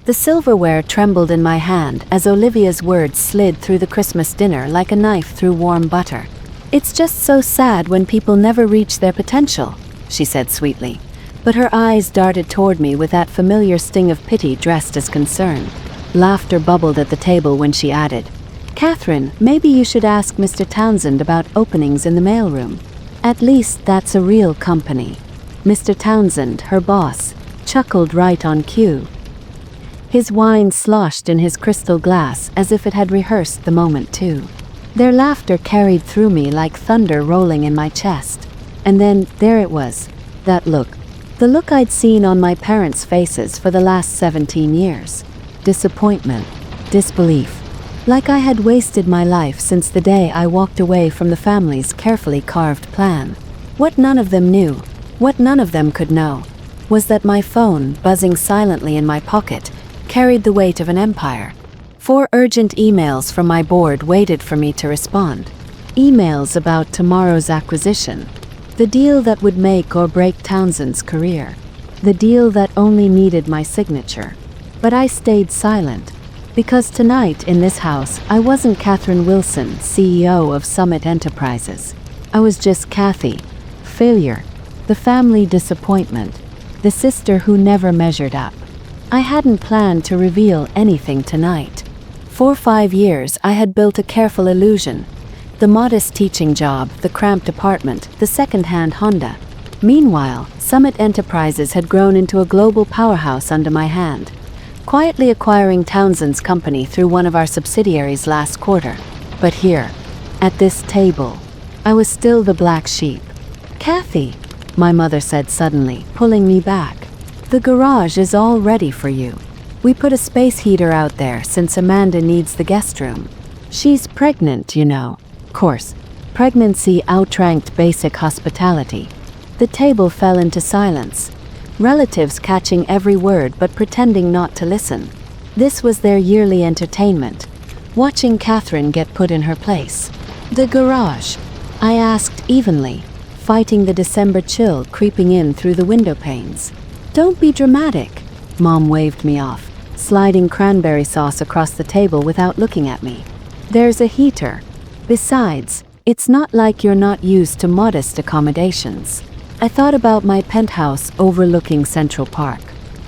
The silverware trembled in my hand as Olivia's words slid through the Christmas dinner like a knife through warm butter. "It's just so sad when people never reach their potential," she said sweetly, but her eyes darted toward me with that familiar sting of pity dressed as concern. Laughter bubbled at the table when she added, "Catherine, maybe you should ask Mr. Townsend about openings in the mailroom. At least that's a real company." Mr. Townsend, her boss, chuckled right on cue. His wine sloshed in his crystal glass as if it had rehearsed the moment too. Their laughter carried through me like thunder rolling in my chest. And then, there it was, that look. The look I'd seen on my parents' faces for the last 17 years. Disappointment, disbelief. Like I had wasted my life since the day I walked away from the family's carefully carved plan. What none of them knew, what none of them could know, was that my phone, buzzing silently in my pocket, carried the weight of an empire. 4 urgent emails from my board waited for me to respond. Emails about tomorrow's acquisition. The deal that would make or break Townsend's career. The deal that only needed my signature. But I stayed silent. Because tonight in this house, I wasn't Catherine Wilson, CEO of Summit Enterprises. I was just Kathy. Failure. The family disappointment. The sister who never measured up. I hadn't planned to reveal anything tonight. For 5 years, I had built a careful illusion. The modest teaching job, the cramped apartment, the second-hand Honda. Meanwhile, Summit Enterprises had grown into a global powerhouse under my hand, quietly acquiring Townsend's company through one of our subsidiaries last quarter. But here, at this table, I was still the black sheep. "Kathy," my mother said suddenly, pulling me back. "The garage is all ready for you. We put a space heater out there since Amanda needs the guest room. She's pregnant, you know." Course, pregnancy outranked basic hospitality. The table fell into silence, relatives catching every word but pretending not to listen. This was their yearly entertainment, watching Catherine get put in her place. "The garage?" I asked evenly, fighting the December chill creeping in through the window panes. "Don't be dramatic," Mom waved me off, sliding cranberry sauce across the table without looking at me. "There's a heater. Besides, it's not like you're not used to modest accommodations." I thought about my penthouse overlooking Central Park,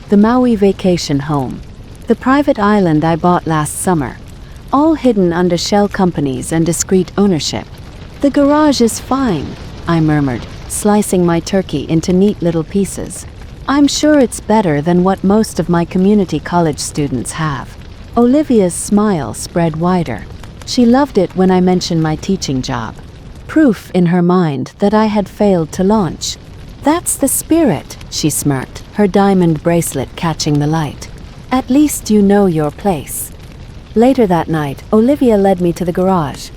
the Maui vacation home, the private island I bought last summer, all hidden under shell companies and discreet ownership. "The garage is fine," I murmured, slicing my turkey into neat little pieces. "I'm sure it's better than what most of my community college students have." Olivia's smile spread wider. She loved it when I mentioned my teaching job. Proof in her mind that I had failed to launch. "That's the spirit," she smirked, her diamond bracelet catching the light. "At least you know your place." Later that night, Olivia led me to the garage.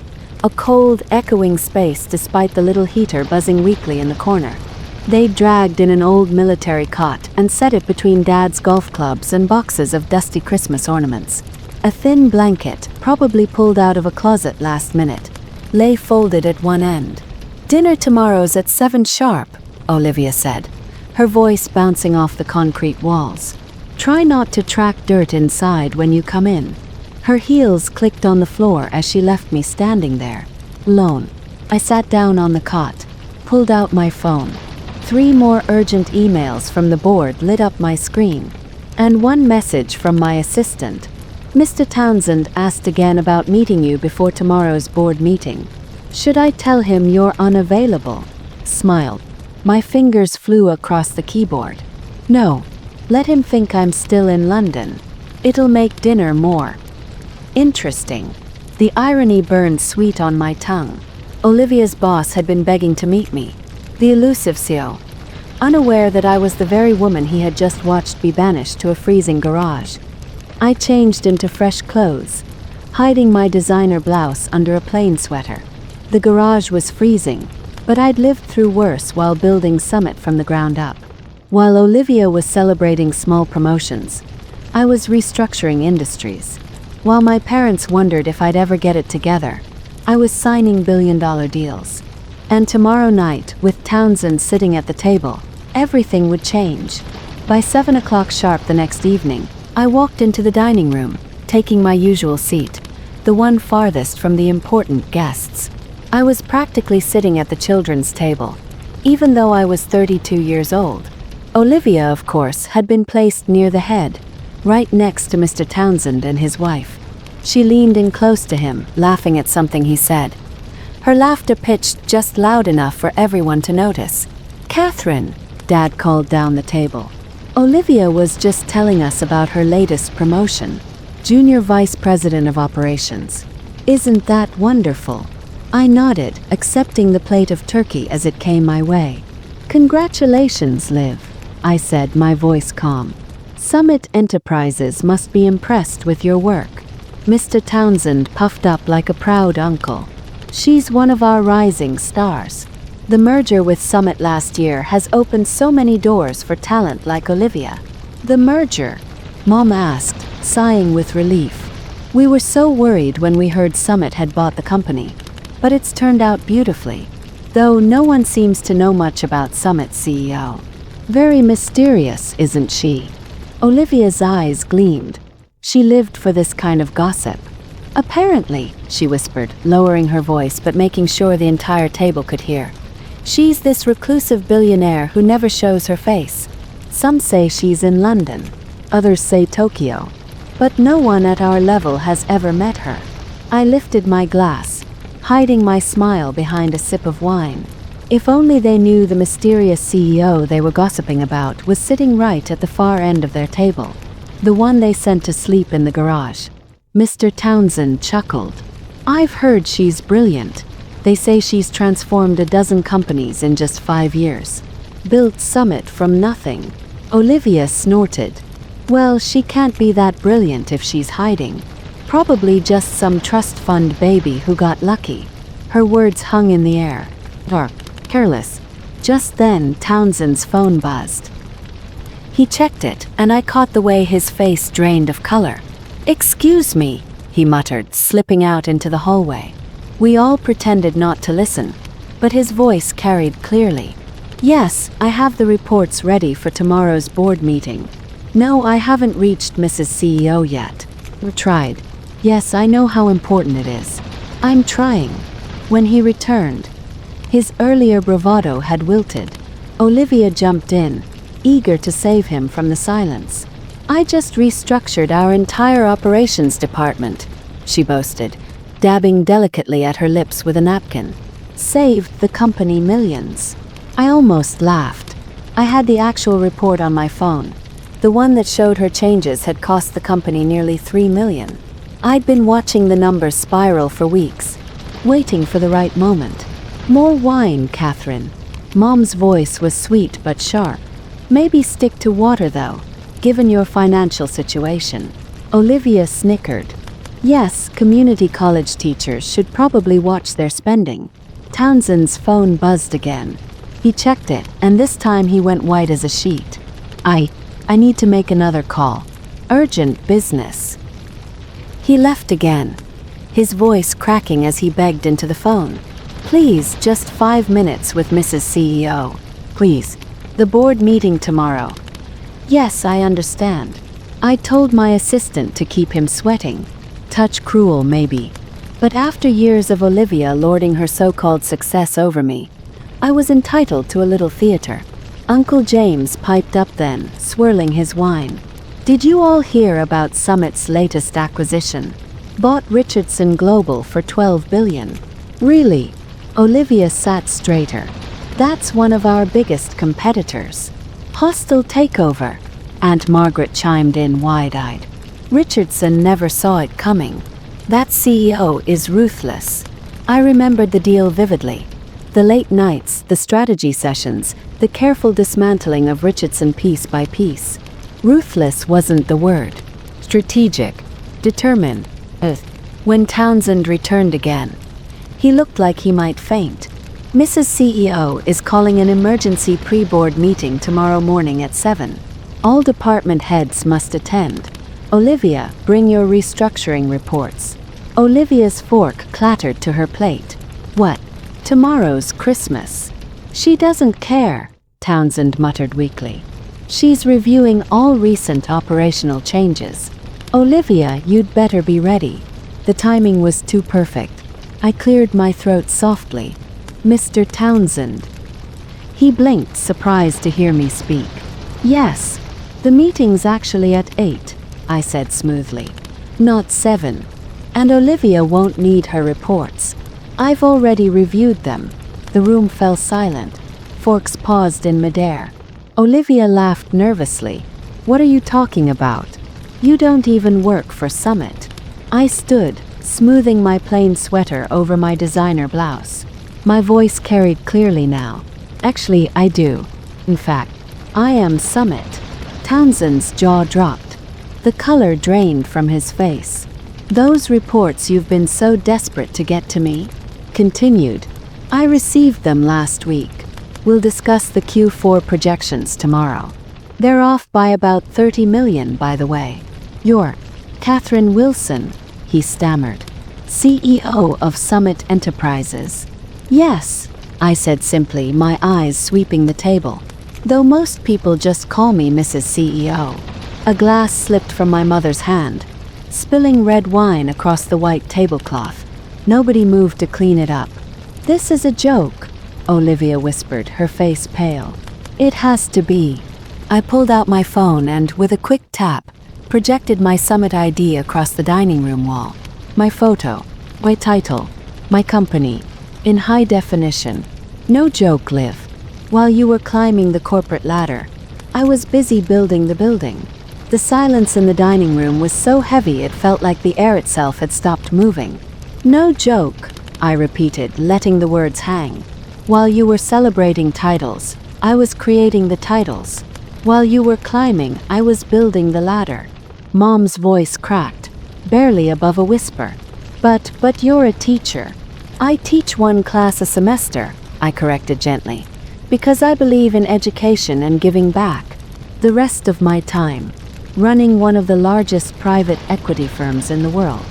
A cold, echoing space despite the little heater buzzing weakly in the corner. They dragged in an old military cot and set it between Dad's golf clubs and boxes of dusty Christmas ornaments. A thin blanket, probably pulled out of a closet last minute, lay folded at one end. "Dinner tomorrow's at 7 sharp, Olivia said, her voice bouncing off the concrete walls. "Try not to track dirt inside when you come in." Her heels clicked on the floor as she left me standing there, alone. I sat down on the cot, pulled out my phone. 3 more urgent emails from the board lit up my screen, and one message from my assistant. "Mr. Townsend asked again about meeting you before tomorrow's board meeting. Should I tell him you're unavailable?" Smiled. My fingers flew across the keyboard. "No. Let him think I'm still in London. It'll make dinner more interesting." The irony burned sweet on my tongue. Olivia's boss had been begging to meet me. The elusive CEO. Unaware that I was the very woman he had just watched be banished to a freezing garage. I changed into fresh clothes, hiding my designer blouse under a plain sweater. The garage was freezing, but I'd lived through worse while building Summit from the ground up. While Olivia was celebrating small promotions, I was restructuring industries. While my parents wondered if I'd ever get it together, I was signing billion-dollar deals. And tomorrow night, with Townsend sitting at the table, everything would change. By 7 o'clock sharp the next evening, I walked into the dining room, taking my usual seat, the one farthest from the important guests. I was practically sitting at the children's table, even though I was 32 years old. Olivia, of course, had been placed near the head, right next to Mr. Townsend and his wife. She leaned in close to him, laughing at something he said. Her laughter pitched just loud enough for everyone to notice. "Catherine," Dad called down the table. "Olivia was just telling us about her latest promotion, Junior Vice President of Operations. Isn't that wonderful?" I nodded, accepting the plate of turkey as it came my way. "Congratulations, Liv," I said, my voice calm. "Summit Enterprises must be impressed with your work." Mr. Townsend puffed up like a proud uncle. "She's one of our rising stars. The merger with Summit last year has opened so many doors for talent like Olivia." "The merger?" Mom asked, sighing with relief. "We were so worried when we heard Summit had bought the company. But it's turned out beautifully. Though no one seems to know much about Summit's CEO. Very mysterious, isn't she?" Olivia's eyes gleamed. She lived for this kind of gossip. "Apparently," she whispered, lowering her voice but making sure the entire table could hear. "She's this reclusive billionaire who never shows her face. Some say she's in London. Others say Tokyo. But no one at our level has ever met her." I lifted my glass, hiding my smile behind a sip of wine. If only they knew the mysterious CEO they were gossiping about was sitting right at the far end of their table, the one they sent to sleep in the garage. Mr. Townsend chuckled. "I've heard she's brilliant. They say she's transformed a dozen companies in just 5 years. Built Summit from nothing." Olivia snorted. "Well, she can't be that brilliant if she's hiding. Probably just some trust fund baby who got lucky." Her words hung in the air. Careless. Just then, Townsend's phone buzzed. He checked it, and I caught the way his face drained of color. "Excuse me," he muttered, slipping out into the hallway. We all pretended not to listen, but his voice carried clearly. "Yes, I have the reports ready for tomorrow's board meeting. No, I haven't reached Mrs. CEO yet. Tried. Yes, I know how important it is. I'm trying." When he returned, his earlier bravado had wilted. Olivia jumped in, eager to save him from the silence. "I just restructured our entire operations department," she boasted, dabbing delicately at her lips with a napkin. "Saved the company millions." I almost laughed. I had the actual report on my phone. The one that showed her changes had cost the company nearly $3 million. I'd been watching the numbers spiral for weeks, waiting for the right moment. "More wine, Catherine." Mom's voice was sweet but sharp. "Maybe stick to water though, given your financial situation." Olivia snickered. Yes, community college teachers should probably watch their spending. Townsend's phone buzzed again. He checked it, and this time he went white as a sheet. I need to make another call. Urgent business." He left again, his voice cracking as he begged into the phone. "Please, just 5 minutes with Mrs. CEO. Please. The board meeting tomorrow." "Yes, I understand." I told my assistant to keep him sweating. Touch cruel, maybe. But after years of Olivia lording her so-called success over me, I was entitled to a little theater. Uncle James piped up then, swirling his wine. "Did you all hear about Summit's latest acquisition? Bought Richardson Global for $12 billion. Really?" Olivia sat straighter. "That's one of our biggest competitors." "Hostile takeover," Aunt Margaret chimed in wide-eyed. "Richardson never saw it coming. That CEO is ruthless." I remembered the deal vividly. The late nights, the strategy sessions, the careful dismantling of Richardson piece by piece. Ruthless wasn't the word. Strategic. Determined. When Townsend returned again, he looked like he might faint. "Mrs. CEO is calling an emergency pre-board meeting tomorrow morning at 7. All department heads must attend. Olivia, bring your restructuring reports." Olivia's fork clattered to her plate. "What? Tomorrow's Christmas." "She doesn't care," Townsend muttered weakly. She's reviewing all recent operational changes. Olivia, you'd better be ready. The timing was too perfect. I cleared my throat softly. Mr. Townsend. He blinked, surprised to hear me speak. Yes, the meeting's actually at 8, I said smoothly. Not 7. And Olivia won't need her reports. I've already reviewed them. The room fell silent. Forks paused in midair. Olivia laughed nervously. What are you talking about? You don't even work for Summit. I stood, smoothing my plain sweater over my designer blouse. My voice carried clearly now. Actually, I do. In fact, I am Summit. Townsend's jaw dropped. The color drained from his face. Those reports you've been so desperate to get to me? Continued. I received them last week. We'll discuss the Q4 projections tomorrow. They're off by about 30 million, by the way. You're Catherine Wilson, he stammered. CEO of Summit Enterprises. Yes, I said simply, my eyes sweeping the table. Though most people just call me Mrs. CEO. A glass slipped from my mother's hand, spilling red wine across the white tablecloth. Nobody moved to clean it up. This is a joke, Olivia whispered, her face pale. It has to be. I pulled out my phone and, with a quick tap, projected my Summit ID across the dining room wall. My photo, my title, my company, in high definition. No joke, Liv. While you were climbing the corporate ladder, I was busy building the building. The silence in the dining room was so heavy it felt like the air itself had stopped moving. No joke, I repeated, letting the words hang. While you were celebrating titles, I was creating the titles. While you were climbing, I was building the ladder. Mom's voice cracked, barely above a whisper. But you're a teacher. I teach one class a semester, I corrected gently, because I believe in education and giving back. The rest of my time, running one of the largest private equity firms in the world.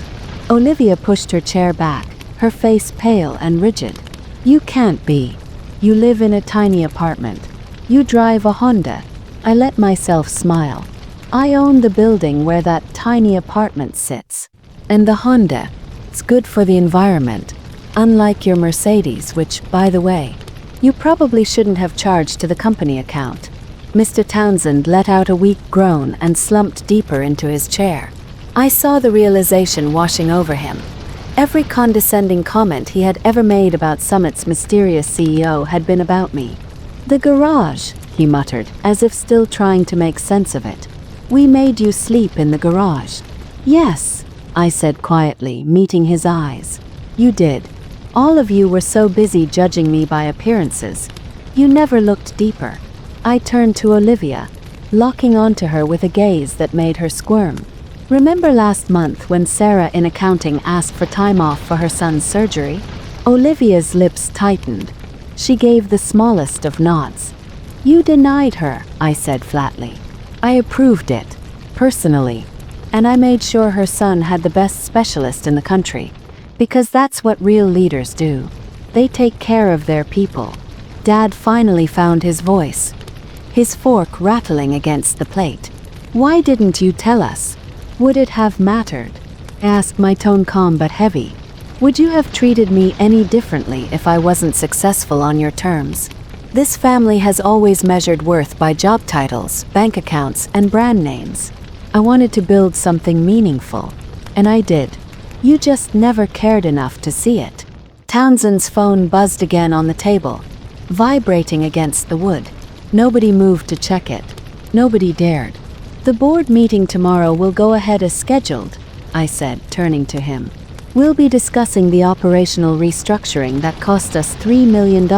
Olivia pushed her chair back, her face pale and rigid. You can't be. You live in a tiny apartment. You drive a Honda. I let myself smile. I own the building where that tiny apartment sits. And the Honda, it's good for the environment. Unlike your Mercedes, which, by the way, you probably shouldn't have charged to the company account. Mr. Townsend let out a weak groan and slumped deeper into his chair. I saw the realization washing over him. Every condescending comment he had ever made about Summit's mysterious CEO had been about me. The garage, he muttered, as if still trying to make sense of it. We made you sleep in the garage. Yes, I said quietly, meeting his eyes. You did. All of you were so busy judging me by appearances. You never looked deeper. I turned to Olivia, locking onto her with a gaze that made her squirm. Remember last month when Sarah in accounting asked for time off for her son's surgery? Olivia's lips tightened. She gave the smallest of nods. You denied her, I said flatly. I approved it, personally. And I made sure her son had the best specialist in the country. Because that's what real leaders do. They take care of their people. Dad finally found his voice, his fork rattling against the plate. Why didn't you tell us? Would it have mattered? I asked, my tone calm but heavy. Would you have treated me any differently if I wasn't successful on your terms? This family has always measured worth by job titles, bank accounts, and brand names. I wanted to build something meaningful, and I did. You just never cared enough to see it. Townsend's phone buzzed again on the table, vibrating against the wood. Nobody moved to check it. Nobody dared. The board meeting tomorrow will go ahead as scheduled, I said, turning to him. We'll be discussing the operational restructuring that cost us $3 million,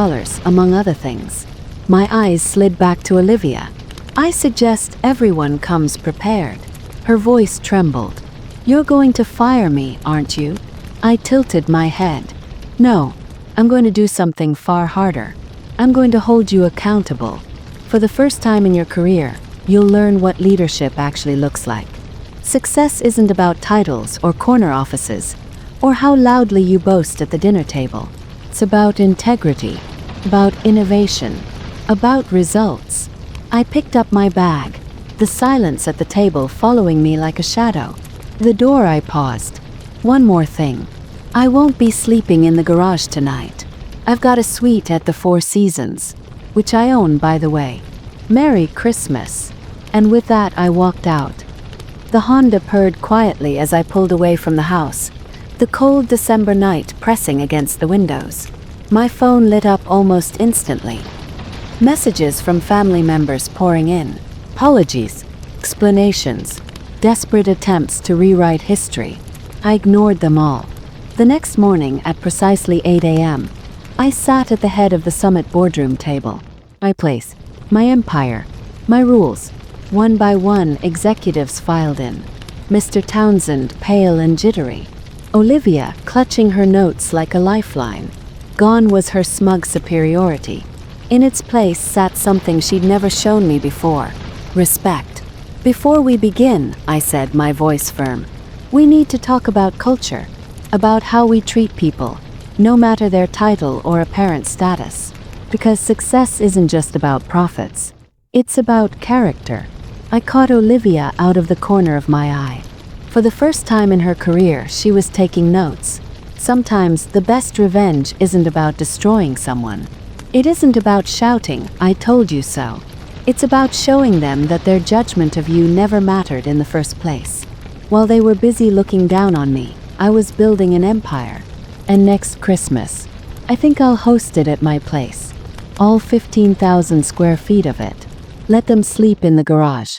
among other things. My eyes slid back to Olivia. I suggest everyone comes prepared. Her voice trembled. You're going to fire me, aren't you? I tilted my head. No, I'm going to do something far harder. I'm going to hold you accountable. For the first time in your career, you'll learn what leadership actually looks like. Success isn't about titles or corner offices, or how loudly you boast at the dinner table. It's about integrity, about innovation, about results. I picked up my bag, the silence at the table following me like a shadow. The door I paused. One more thing. I won't be sleeping in the garage tonight. I've got a suite at the Four Seasons, which I own, by the way. Merry Christmas. And with that I walked out. The Honda purred quietly as I pulled away from the house, the cold December night pressing against the windows. My phone lit up almost instantly. Messages from family members pouring in. Apologies, explanations, desperate attempts to rewrite history. I ignored them all. The next morning at precisely 8 a.m., I sat at the head of the summit boardroom table. My place, my empire, my rules. One by one, executives filed in. Mr. Townsend, pale and jittery. Olivia, clutching her notes like a lifeline. Gone was her smug superiority. In its place sat something she'd never shown me before: respect. Before we begin, I said, my voice firm, we need to talk about culture, about how we treat people, no matter their title or apparent status. Because success isn't just about profits. It's about character. I caught Olivia out of the corner of my eye. For the first time in her career, she was taking notes. Sometimes the best revenge isn't about destroying someone. It isn't about shouting, "I told you so." It's about showing them that their judgment of you never mattered in the first place. While they were busy looking down on me, I was building an empire. And next Christmas, I think I'll host it at my place. All 15,000 square feet of it. Let them sleep in the garage.